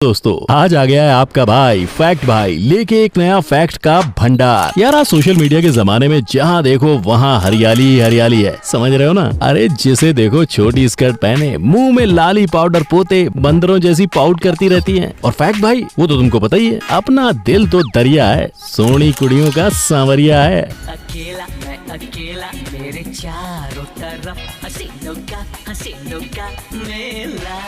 दोस्तों आज आ गया है आपका भाई फैक्ट भाई लेके एक नया फैक्ट का भंडार। यार आज सोशल मीडिया के जमाने में जहाँ देखो वहाँ हरियाली हरियाली है, समझ रहे हो ना। अरे जिसे देखो छोटी स्कर्ट पहने, मुंह में लाली पाउडर पोते, बंदरों जैसी पाउट करती रहती है। और फैक्ट भाई वो तो तुमको पता ही है, अपना दिल तो दरिया है, सोनी कुड़ियों का सांवरिया है। अकेला मैं अकेला, मेरे चारों तरफ हसीनों का मेला।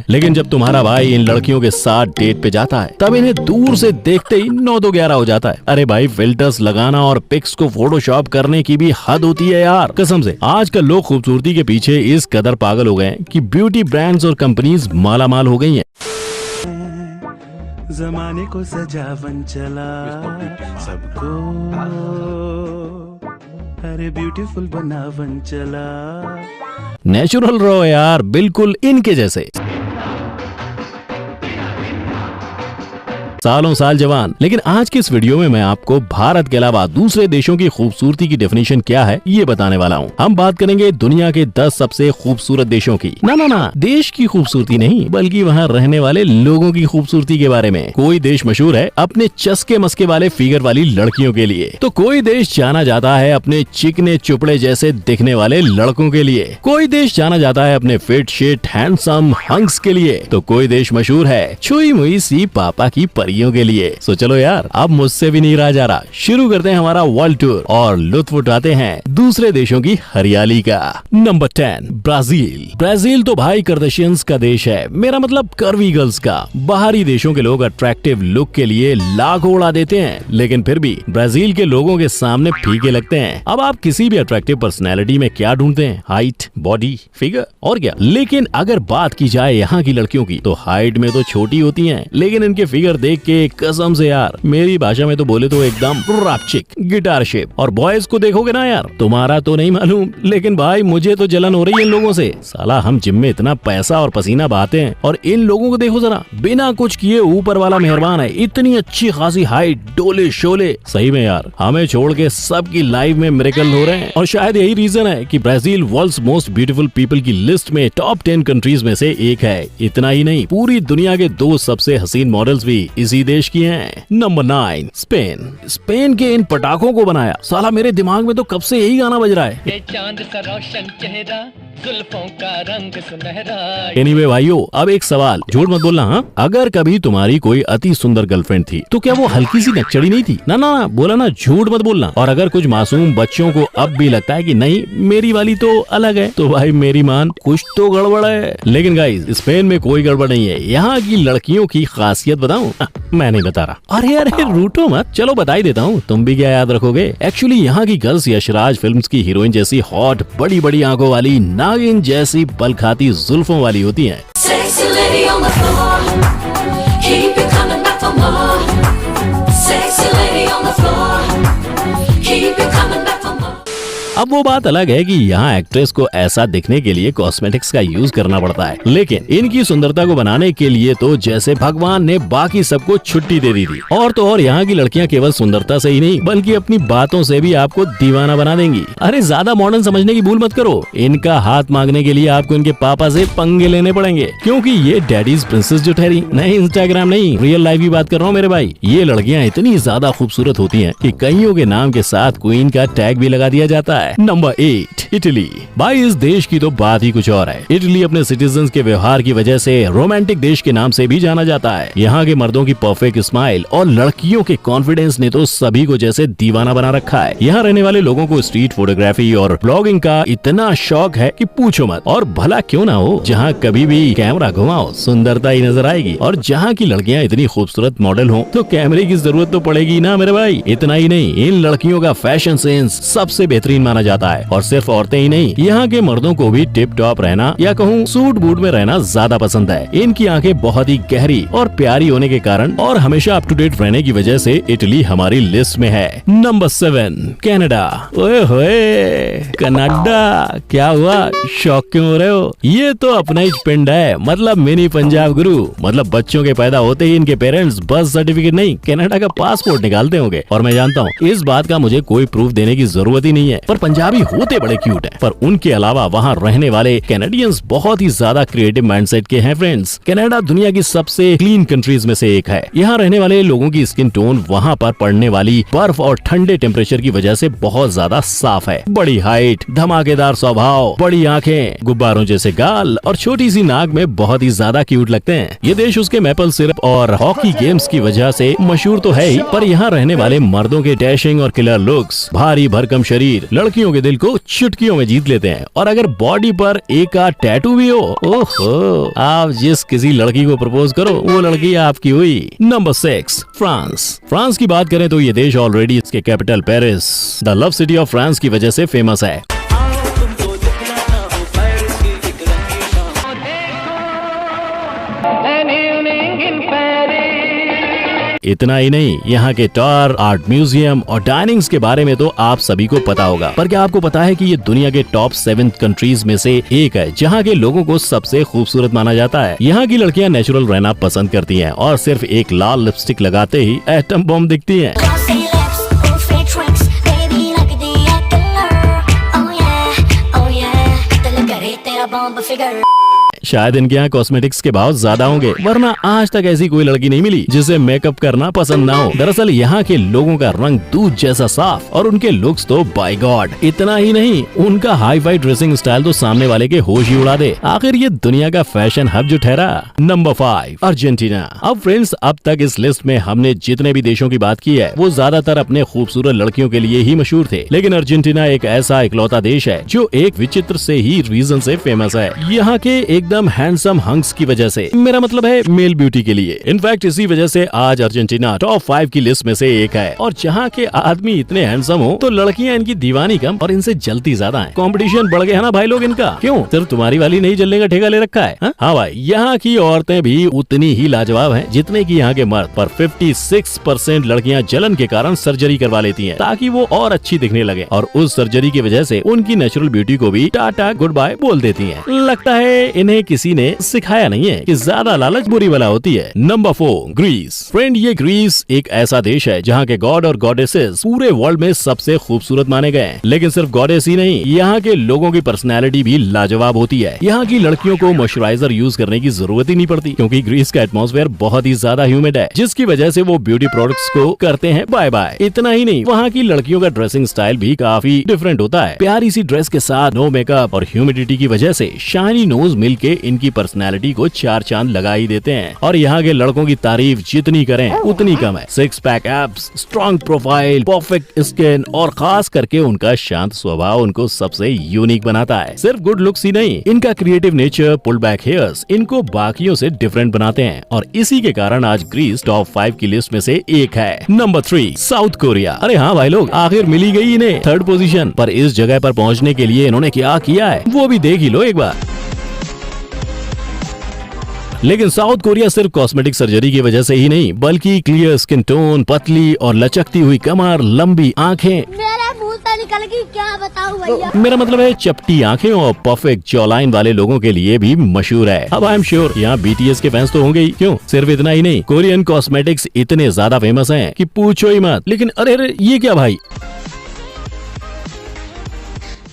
लेकिन जब तुम्हारा भाई इन लड़कियों के साथ डेट पे जाता है तब इन्हें दूर से देखते ही 9-2-11 हो जाता है। अरे भाई फिल्टर्स लगाना और पिक्स को फोटोशॉप करने की भी हद होती है यार, कसम से। आजकल लोग खूबसूरती के पीछे इस कदर पागल हो गए हैं कि ब्यूटी ब्रांड्स और कंपनीज मालामाल हो गई हैं। जमाने को सजावन चला सबको, अरे ब्यूटीफुल बनावन चला। नेचुरल रहो यार, बिल्कुल इनके जैसे। सालों साल जवान। लेकिन आज की इस वीडियो में मैं आपको भारत के अलावा दूसरे देशों की खूबसूरती की डेफिनेशन क्या है ये बताने वाला हूँ। हम बात करेंगे दुनिया के 10 सबसे खूबसूरत देशों की। ना देश की खूबसूरती नहीं, बल्कि वहाँ रहने वाले लोगों की खूबसूरती के बारे में। कोई देश मशहूर है अपने चस्के मस्के वाले फिगर वाली लड़कियों के लिए, तो कोई देश जाना जाता है अपने चिकने चुपड़े जैसे दिखने वाले लड़कों के लिए। कोई देश जाना जाता है अपने फिट शिट हैंडसम हंक्स के लिए, तो कोई देश मशहूर है छुई मुई सी पापा की के लिए। सो चलो यार, अब मुझसे भी नहीं रहा जा रहा, शुरू करते हैं हमारा वर्ल्ड टूर और लुत्फ उठाते हैं दूसरे देशों की हरियाली का। Number 10 Brazil. ब्राजील तो भाई कर्देशियंस का देश है, मेरा मतलब कर्वी गर्ल्स का। बाहरी देशों के लोग अट्रैक्टिव लुक के लिए लाखों उड़ा देते हैं, लेकिन फिर भी ब्राजील के लोगों के सामने फीके लगते हैं। अब आप किसी भी अट्रैक्टिव पर्सनैलिटी में क्या ढूंढते हैं? हाइट, बॉडी, फिगर और क्या। लेकिन अगर बात की जाए यहाँ की लड़कियों की, तो हाइट में तो छोटी होती हैं, लेकिन इनके फिगर देख के कसम से यार, मेरी भाषा में तो बोले तो एकदम रैप चिक, गिटार शेप। और बॉयज को देखोगे ना यार, तुम्हारा तो नहीं मालूम, लेकिन भाई मुझे तो जलन हो रही है इन लोगों से। साला हम जिम में इतना पैसा और पसीना बहाते हैं, और इन लोगों को देखो जरा, बिना कुछ किए ऊपर वाला मेहरबान है, इतनी अच्छी खासी हाइट, डोले शोले। सही में यार, हमें छोड़ के सबकी लाइफ में मिरेकल हो रहे हैं। और शायद यही रीजन है कि Brazil world's most beautiful people की लिस्ट में टॉप 10 कंट्रीज में से एक है। इतना ही नहीं, पूरी दुनिया के 2 सबसे हसीन मॉडल्स भी इसी देश की हैं। Number 9 Spain. स्पेन के इन पटाखों को बनाया, साला मेरे दिमाग में तो कब से यही गाना बज रहा है। ये चांद सा रोशन चेहरा, जुल्फों का रंग सुनहरा। एनीवे भाइयों, अब एक सवाल, झूठ मत बोलना हाँ। अगर कभी तुम्हारी कोई अति सुंदर गर्लफ्रेंड थी, तो क्या वो हल्की सी नक्चड़ी नहीं थी? ना बोला ना, झूठ मत बोलना। और अगर कुछ मासूम बच्चों को अब भी लगता है कि नहीं मेरी वाली तो अलग है, तो भाई मेरी मान, कुछ तो गड़बड़ है। लेकिन गाइस, स्पेन में कोई गड़बड़ नहीं है। यहाँ की लड़कियों की खासियत बताऊं? मैं नहीं बता रहा। अरे रूठो मत, चलो बता ही देता हूँ, तुम भी क्या याद रखोगे। एक्चुअली यहाँ की गर्ल्स यशराज फिल्म्स की हीरोइन जैसी हॉट, बड़ी बड़ी आंखों वाली, नागिन जैसी बल खाती जुल्फों वाली होती हैं। अब वो बात अलग है कि यहाँ एक्ट्रेस को ऐसा दिखने के लिए कॉस्मेटिक्स का यूज करना पड़ता है, लेकिन इनकी सुंदरता को बनाने के लिए तो जैसे भगवान ने बाकी सबको छुट्टी दे दी थी। और तो और यहाँ की लड़कियाँ केवल सुंदरता से ही नहीं, बल्कि अपनी बातों से भी आपको दीवाना बना देंगी। अरे ज्यादा मॉडर्न समझने की भूल मत करो, इनका हाथ मांगने के लिए आपको इनके पापा से पंगे लेने पड़ेंगे, क्योंकि ये डैडीज प्रिंसेस जो ठहरी। नहीं इंस्टाग्राम नहीं, रियल लाइफ की बात कर रहा हूँ मेरे भाई। ये लड़कियाँ इतनी ज्यादा खूबसूरत होती है कि कईयों के नाम के साथ क्वीन का टैग भी लगा दिया जाता है। Number 8 Italy. भाई इस देश की तो बात ही कुछ और है। इटली अपने सिटीजन्स के व्यवहार की वजह से रोमांटिक देश के नाम से भी जाना जाता है। यहाँ के मर्दों की परफेक्ट स्माइल और लड़कियों के कॉन्फिडेंस ने तो सभी को जैसे दीवाना बना रखा है। यहाँ रहने वाले लोगों को स्ट्रीट फोटोग्राफी और ब्लॉगिंग का इतना शौक है कि पूछो मत। और भला क्यों ना हो, जहाँ कभी भी कैमरा घुमाओ सुंदरता ही नजर आएगी। और जहाँ की लड़कियाँ इतनी खूबसूरत मॉडल हो, तो कैमरे की जरूरत तो पड़ेगी ना मेरे भाई। इतना ही नहीं, इन लड़कियों का फैशन सेंस सबसे बेहतरीन माना जाता है। और सिर्फ औरतें ही नहीं, यहाँ के मर्दों को भी टिप टॉप रहना या कहूँ सूट बूट में रहना ज्यादा पसंद है। इनकी आंखें बहुत ही गहरी और प्यारी होने के कारण और हमेशा अप टू डेट रहने की वजह से इटली हमारी लिस्ट में है। Number 7 Canada. ओए होए, कनाडा क्या हुआ, शौक क्यों हो रहे हो? ये तो अपना ही पिंड है, मतलब मिनी पंजाब गुरु। मतलब बच्चों के पैदा होते ही इनके पेरेंट्स बर्थ सर्टिफिकेट नहीं, कनाडा का पासपोर्ट निकालते होंगे। और मैं जानता हूँ इस बात का मुझे कोई प्रूफ देने की जरूरत ही नहीं है, पर पंजाबी होते बड़े क्यूट हैं, पर उनके अलावा वहाँ रहने वाले कैनेडियंस बहुत ही ज्यादा क्रिएटिव माइंडसेट के हैं फ्रेंड्स। कनाडा दुनिया की सबसे क्लीन कंट्रीज में से एक है। यहाँ रहने वाले लोगों की स्किन टोन वहाँ पर पड़ने वाली बर्फ और ठंडे टेम्परेचर की वजह से बहुत ज्यादा साफ है। बड़ी हाइट, धमाकेदार स्वभाव, बड़ी आंखें, गुब्बारों जैसे गाल और छोटी सी नाक में बहुत ही ज्यादा क्यूट लगते हैं। ये देश उसके मैपल सिरप और हॉकी गेम्स की वजह से मशहूर तो है ही, पर यहाँ रहने वाले मर्दों के डैशिंग और किलर लुक्स, भारी भरकम शरीर लड़कियों के दिल को चुटकियों में जीत लेते हैं। और अगर बॉडी पर एक आध टैटू भी हो, ओहो, आप जिस किसी लड़की को प्रपोज करो वो लड़की आपकी हुई। Number 6, France. फ्रांस की बात करें तो ये देश ऑलरेडी इसके capital Paris, the love city of France की वजह से फेमस है। इतना ही नहीं, यहाँ के टावर, आर्ट म्यूजियम और डाइनिंग्स के बारे में तो आप सभी को पता होगा। पर क्या आपको पता है कि ये दुनिया के टॉप 7 कंट्रीज में से एक है जहाँ के लोगों को सबसे खूबसूरत माना जाता है। यहाँ की लड़कियाँ नेचुरल रहना पसंद करती हैं और सिर्फ एक लाल लिपस्टिक लगाते ही एटम बम दिखती हैं। शायद इनके यहाँ कॉस्मेटिक्स के भाव ज्यादा होंगे, वरना आज तक ऐसी कोई लड़की नहीं मिली जिसे मेकअप करना पसंद ना हो। दरअसल यहाँ के लोगों का रंग दूध जैसा साफ और उनके लुक्स तो बाय गॉड। इतना ही नहीं, उनका हाई फाई ड्रेसिंग स्टाइल तो सामने वाले के होश ही उड़ा दे। आखिर ये दुनिया का फैशन हब जो ठहरा। Number 5, Argentina. अब फ्रेंड्स, अब तक इस लिस्ट में हमने जितने भी देशों की बात की है वो ज्यादातर अपने खूबसूरत लड़कियों के लिए ही मशहूर थे, लेकिन अर्जेंटीना एक ऐसा इकलौता देश है जो एक विचित्र से ही रीजन से फेमस है। यहाँ के एकदम हैंडसम हंक्स की वजह से, मेरा मतलब है मेल ब्यूटी के लिए। इनफैक्ट इसी वजह से आज अर्जेंटीना टॉप 5 की लिस्ट में से एक है। और जहाँ के आदमी इतने हैंडसम हो तो लड़कियाँ इनकी दीवानी कम और इनसे जलती ज्यादा है। कंपटीशन बढ़ गया है ना भाई लोग इनका। क्यों, सिर्फ तुम्हारी वाली नहीं जलने का ठेका ले रखा है? हाँ भाई, यहाँ की औरतें भी उतनी ही लाजवाब हैं जितने की यहाँ के मर्द, पर 56% लड़कियाँ जलन के कारण सर्जरी करवा लेती हैं ताकि वो और अच्छी दिखने लगे, और उस सर्जरी की वजह से उनकी नेचुरल ब्यूटी को भी टाटा गुड बाय बोल देती हैं। लगता है इन्हें किसी ने सिखाया नहीं है कि ज्यादा लालच बुरी बला होती है। Number 4, Greece. फ्रेंड, ये ग्रीस एक ऐसा देश है जहाँ के गॉड और गॉडेसेस पूरे वर्ल्ड में सबसे खूबसूरत माने गए हैं। लेकिन सिर्फ गॉडेस ही नहीं, यहाँ के लोगों की पर्सनैलिटी भी लाजवाब होती है। यहाँ की लड़कियों को मॉइस्चराइजर यूज करने की जरूरत ही नहीं पड़ती, क्योंकि ग्रीस का एटमॉस्फेयर बहुत ही ज्यादा ह्यूमिड है, जिसकी वजह से वो ब्यूटी प्रोडक्ट्स को करते हैं बाय बाय। इतना ही नहीं, वहाँ की लड़कियों का ड्रेसिंग स्टाइल भी काफी डिफरेंट होता है। प्यारी सी ड्रेस के साथ नो मेकअप और ह्यूमिडिटी की वजह से शाइनी नोज मिलके इनकी पर्सनैलिटी को 4 चांद लगा ही देते हैं। और यहाँ के लड़कों की तारीफ जितनी करें उतनी कम है। 6 pack abs, strong profile, perfect skin और खास करके उनका शांत स्वभाव उनको सबसे यूनिक बनाता है। सिर्फ गुड लुक्स ही नहीं, इनका creative nature, pull back hairs इनको बाकियों से डिफरेंट बनाते हैं, और इसी के कारण आज ग्रीस टॉप 5 की लिस्ट में से एक है। Number 3, south Korea. अरे हाँ भाई लोग, आखिर मिली गई इन्हें 3rd पोजीशन, पर इस जगह पर पहुँचने के लिए इन्होंने क्या किया है वो भी देख ही लो एक बार। लेकिन साउथ कोरिया सिर्फ कॉस्मेटिक सर्जरी की वजह से ही नहीं, बल्कि क्लियर स्किन टोन, पतली और लचकती हुई कमर, लंबी आंखें, मेरा मुंह से निकल गई, क्या बताऊं भैया। मेरा मतलब है चपटी आंखें और परफेक्ट जॉलाइन वाले लोगों के लिए भी मशहूर है। अब आई एम श्योर यहाँ BTS के फैंस तो होंगे ही। क्यों, सिर्फ इतना ही नहीं, कोरियन कॉस्मेटिक्स इतने ज्यादा फेमस हैं कि पूछो ही मत। लेकिन अरे ये क्या भाई,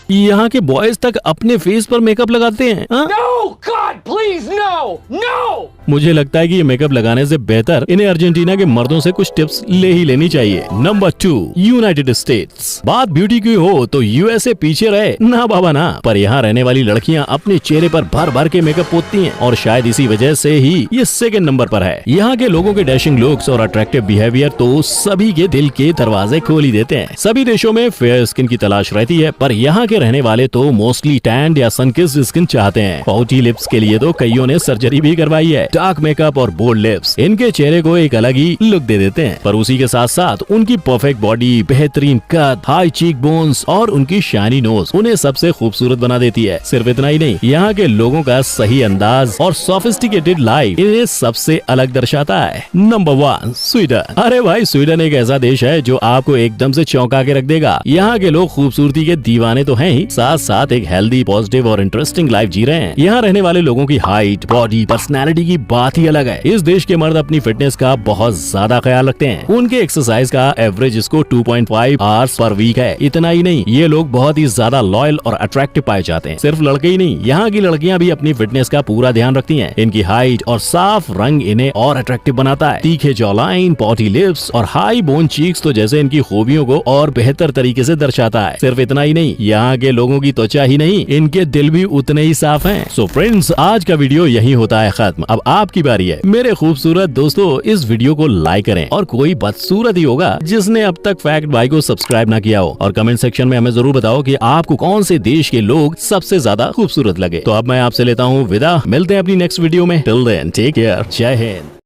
यहाँ के बॉयज तक अपने फेस पर मेकअप लगाते हैं। No, God, please, no, no! मुझे लगता है कि ये मेकअप लगाने से बेहतर इन्हें अर्जेंटीना के मर्दों से कुछ टिप्स ले ही लेनी चाहिए। Number 2, United states. बात ब्यूटी की हो तो USA पीछे रहे ना बाबा ना, पर यहाँ रहने वाली लड़कियाँ अपने चेहरे पर भर भर के मेकअप पोतती हैं, और शायद इसी वजह से ही ये 2nd नंबर पर है। यहाँ के लोगों के डैशिंग लुक्स और अट्रैक्टिव बिहेवियर तो सभी के दिल के दरवाजे खोल ही देते हैं। सभी देशों में फेयर स्किन की तलाश रहती है, पर यहाँ के रहने वाले तो मोस्टली टैंड या सनकिस्ड स्किन चाहते हैं। पाउटी लिप्स के लिए तो कईयों ने सर्जरी भी करवाई है। डार्क मेकअप और बोल्ड लिप्स इनके चेहरे को एक अलग ही लुक दे देते हैं, पर उसी के साथ साथ उनकी परफेक्ट बॉडी, बेहतरीन कद, हाई चीक बोन्स और उनकी शाइनी नोज उन्हें सबसे खूबसूरत बना देती है। सिर्फ इतना ही नहीं, यहाँ के लोगों का सही अंदाज और सोफिस्टिकेटेड लाइफ इन्हें सबसे अलग दर्शाता है। Number 1, Sweden. अरे भाई, स्वीडन एक ऐसा देश है जो आपको एकदम से चौंका के रख देगा। यहाँ के लोग खूबसूरती के दीवाने तो हैं हैं ही, साथ साथ एक हेल्दी, पॉजिटिव और इंटरेस्टिंग लाइफ जी रहे हैं। यहाँ रहने वाले लोगों की हाइट, बॉडी, पर्सनैलिटी की बात ही अलग है। इस देश के मर्द अपनी फिटनेस का बहुत ज्यादा ख्याल रखते हैं। उनके एक्सरसाइज का average score 2.5 hours per week है। इतना ही नहीं, ये लोग बहुत ही ज्यादा लॉयल और अट्रैक्टिव पाए जाते हैं। सिर्फ लड़के ही नहीं, यहाँ की लड़कियाँ भी अपनी फिटनेस का पूरा ध्यान रखती हैं। इनकी हाइट और साफ रंग इन्हें और अट्रैक्टिव बनाता है। तीखे जॉलाइन, पॉटी लिप्स और हाई बोन चीक्स तो जैसे इनकी खूबियों को और बेहतर तरीके से दर्शाता है। सिर्फ इतना ही नहीं, यहाँ के लोगों की त्वचा ही नहीं, इनके दिल भी उतने ही साफ हैं। सो फ्रेंड्स, आज का वीडियो यही होता है खत्म। अब आपकी बारी है। मेरे खूबसूरत दोस्तों, इस वीडियो को लाइक करें और कोई बदसूरत ही होगा जिसने अब तक फैक्ट भाई को सब्सक्राइब ना किया हो, और कमेंट सेक्शन में हमें जरूर बताओ कि आपको कौन से देश के लोग सबसे ज्यादा खूबसूरत लगे। तो अब मैं आपसे लेता हूँ विदा। मिलते हैं अपनी नेक्स्ट वीडियो में। Till then take care. जय हिंद।